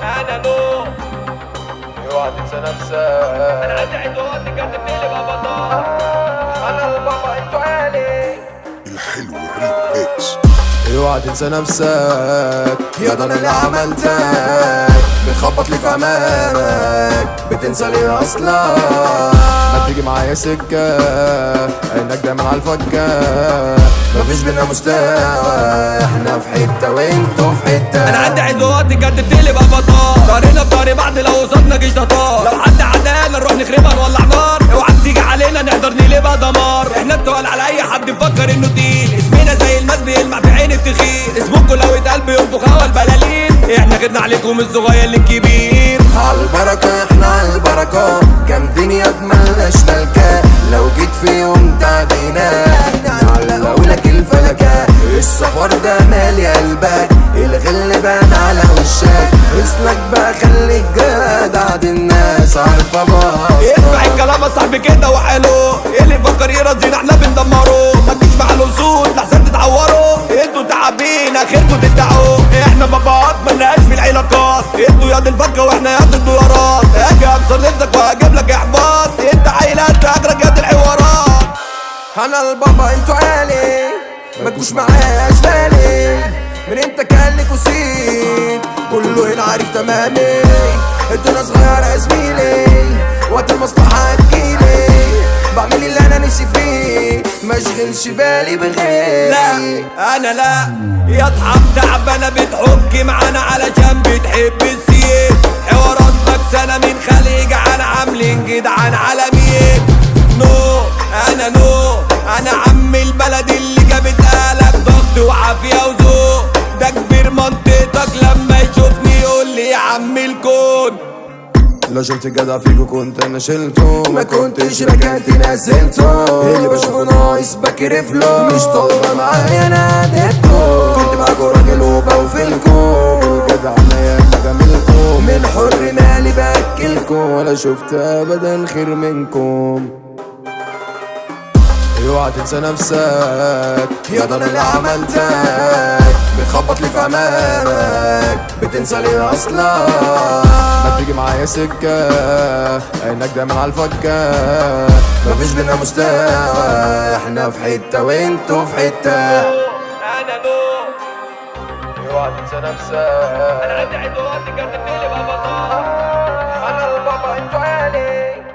انا نو. اوعى تنسى نفسك. انا عندي عيد وقت كتبني لي بابا طار. انا البابا انتو عيالي. الحلو الريميكس. اوعى تنسى نفسك يا ده انا اللي عملتك. بتخبط لي في امامك بتنسى ليه اصلا. ما تيجي معايا سكه عينك دايما على الفكه. مفيش بينا مستوى احنا في حته وانتوا في حته. انا عندي عيد وقت كتبت لي بابا طار. طارينا بطاري بعد لو وصلنا جيش تطار. لو حد عدانا نروح نخربها نولع نار. اوعى تيجي علينا نحضر نقلبها دمار. احنا التقال على اي حد مفكر انه تقيل. اسمنا زي الماس بيلمع في عين التخين. اسمكوا لو اتقال بينفخ هوا البلالين. احنا غيرنا عليكم الصغير للكبير. عالبركة احنا عالبركة جامدين يا ملناش ملكة. لو جيت في يوم تعدينا نعلقولك الفلكة. السفر ده مالي قلبك الغل بان على وشك. اسلك بقى خليك جدع دي الناس عارفة بقى. اسمع الكلام يا صاحبي كده وحلو. اللي يفكر يرزينا احنا بندمره. ما تجيش مع الاسود لحسن تتعوروا. انتوا تعبين اخركوا تدعوا. احنا بابات ملناش في العلاقات. انتوا ياض الفكه واحنا ياض الدولارات. اجي اكسر نفسك وهجيب لك احباط. انت عيلات اجرك ياض الحوارات. انا البابا انتو عالي ما تجوش معايا اشبالي. من انت كان لك وسيد كله هنا عارف تمامي. انتوا ناس صغيرة يا زميلي وقت المصلحة هتجيلي. بعمل اللي انا نفسي فيه مشغلش بالي بغيري. لا انا لا يا اصحاب تعبانه بتحكي معانا علشان بتحب السيد. حوارات مكسنه من خليج عن عاملين جدعان على مين. نو انا نو. انا عم البلد اللي جابت اهلك ضغط وعافيه وذوق. ده كبير منطقتك لما يشوفني يقول لي يا عم الكون. لو شفت جدع فيكو كنت انا شلته. ما كنتش ركنت نزلته. اللي بشوفه ناقص بكرف له. مش طالبه معايا انا اديتكو. كنت معاكو راجل وبوفلكو. الجدع انا يا جميلكو. من حر مالي باكلكو. ولا شفت ابدا خير منكم. اوعى تنسى نفسك يا ده انا اللي عملتك. بتخبط لي في امامك بتنسى ليه اصلا. ما تيجي معايا سكه عينك دايما على الفكه. مفيش بينا مستوى احنا في حته وانتوا في حته. انا نو. اوعى تنسى نفسك. انا عندي عيد وقت كتبت لي بابا طار. انا البابا انتوا عيالي.